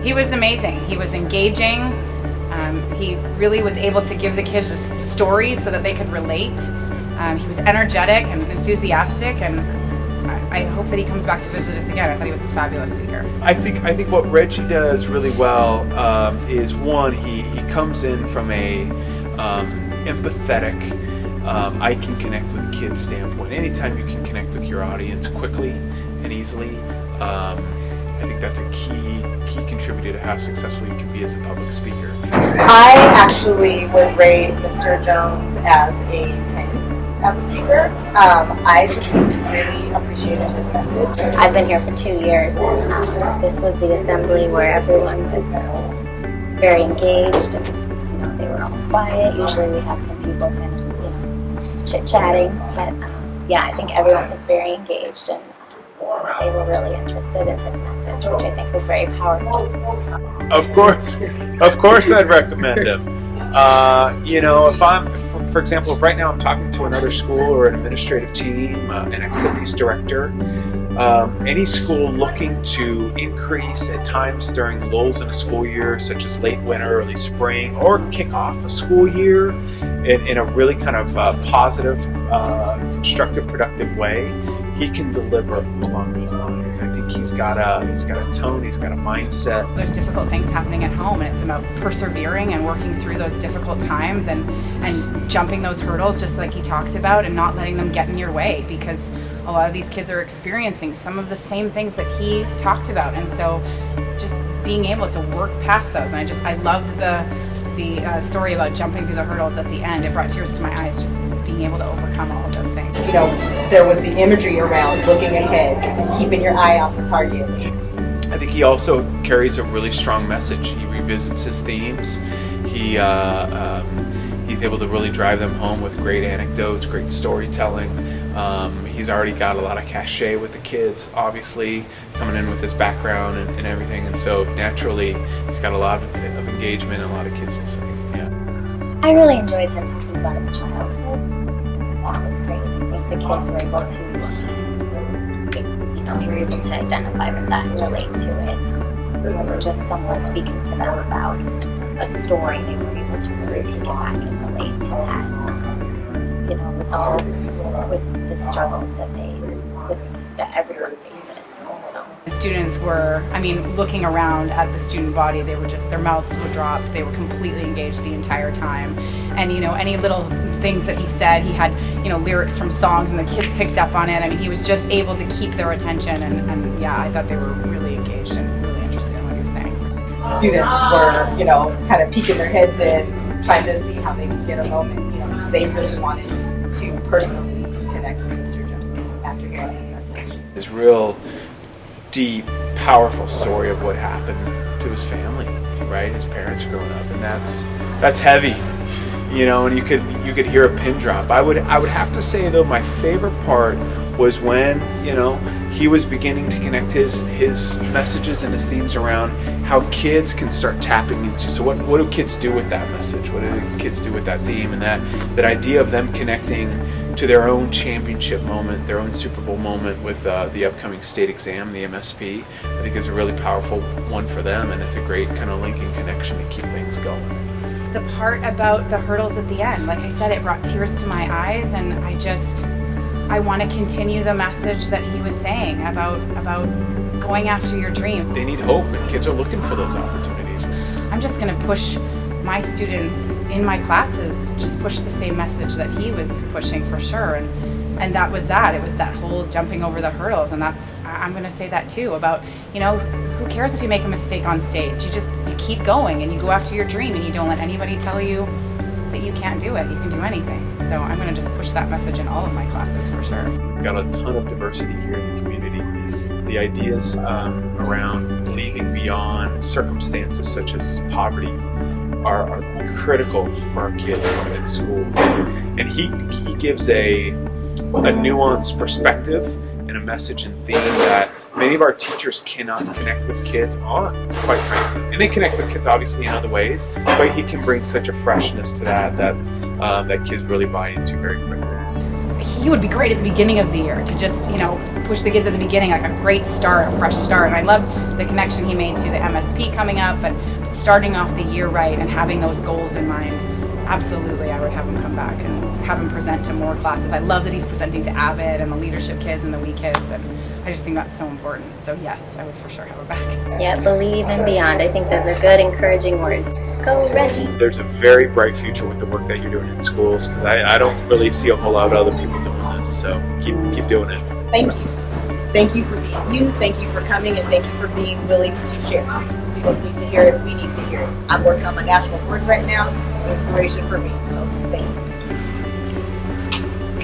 He was amazing. He was engaging. He really was able to give the kids a story so that they could relate. He was energetic and enthusiastic, and I hope that he comes back to visit us again. I thought he was a fabulous speaker. I think what Reggie does really well is, one, he comes in from a empathetic, I can connect with kids standpoint. Anytime you can connect with your audience quickly and easily, I think that's a key contributor to how successful you can be as a public speaker. I actually would rate Mr. Jones as a 10 as a speaker. I just really appreciated his message. I've been here for 2 years, and this was the assembly where everyone was very engaged, and they were all quiet. Usually we have some people kind of chit-chatting, but yeah, I think everyone was very engaged, and they were really interested in his message, which I think was very powerful. Of course I'd recommend him. If I'm, for example, if right now I'm talking to another school or an administrative team, an activities director, any school looking to increase at times during lulls in a school year, such as late winter, early spring, or kick off a school year in a really kind of positive, constructive, productive way, he can deliver along those lines. I think he's got a tone, he's got a mindset. There's difficult things happening at home, and it's about persevering and working through those difficult times and jumping those hurdles, just like he talked about, and not letting them get in your way, because a lot of these kids are experiencing some of the same things that he talked about, and so just being able to work past those. And I loved the story about jumping through the hurdles at the end. It brought tears to my eyes, just being able to overcome all of those things. There was the imagery around looking ahead and keeping your eye on the target. I think he also carries a really strong message. He revisits his themes. He's able to really drive them home with great anecdotes, great storytelling. He's already got a lot of cachet with the kids, obviously, coming in with his background and everything, and so naturally he's got a lot of engagement and a lot of kids listening. Yeah. I really enjoyed him talking about his childhood. That was great. I think the kids were able to identify with that and relate to it. It wasn't just someone speaking to them about a story. They were able to really take it back and relate to that, with the struggles that everyone faces. So. The students were, looking around at the student body, they were just, their mouths would drop. They were completely engaged the entire time. And, any little things that he said, he had, lyrics from songs, and the kids picked up on it. He was just able to keep their attention, and yeah, I thought they were really engaged and really interested in what he was saying. Students were, kind of peeking their heads in, trying to see how they could get a moment, because they really wanted to personally connect with Mr. Jones after hearing his message. His real deep, powerful story of what happened to his family, right? His parents growing up, and that's heavy, and you could hear a pin drop. I would have to say, though, my favorite part was when he was beginning to connect his messages and his themes around how kids can start tapping into. So what do kids do with that message? What do kids do with that theme? And that idea of them connecting to their own championship moment, their own Super Bowl moment with the upcoming state exam, the MSP, I think is a really powerful one for them, and it's a great kind of linking connection to keep things going. The part about the hurdles at the end, like I said, it brought tears to my eyes, and I want to continue the message that he was saying about going after your dream. They need hope, and kids are looking for those opportunities. I'm just going to push my students in my classes, just push the same message that he was pushing, for sure. And that was that. It was that whole jumping over the hurdles, and I'm going to say that too about, who cares if you make a mistake on stage? You keep going, and you go after your dream, and you don't let anybody tell you that you can't do it. You can do anything. So I'm going to just push that message in all of my classes, for sure. We've got a ton of diversity here in the community. The ideas around believing beyond circumstances such as poverty are critical for our kids coming into schools. And he gives a nuanced perspective and a message and theme that many of our teachers cannot connect with kids on, quite frankly. And they connect with kids obviously in other ways, but he can bring such a freshness to that kids really buy into very quickly. he would be great at the beginning of the year to just, push the kids at the beginning, like a great start, a fresh start. And I love the connection he made to the MSP coming up, but starting off the year right and having those goals in mind. Absolutely, I would have him come back and have him present to more classes. I love that he's presenting to Avid and the leadership kids and the wee kids, and I just think that's so important. So yes, I would for sure have her back. Yeah, believe and beyond. I think those are good, encouraging words. Go, Reggie. There's a very bright future with the work that you're doing in schools, because I don't really see a whole lot of other people doing this. So keep doing it. Thank you. Thank you for being you. Thank you for coming, and thank you for being willing to share. Students need to hear it. We need to hear it. I'm working on my national boards right now. It's inspiration for me. So thank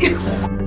you.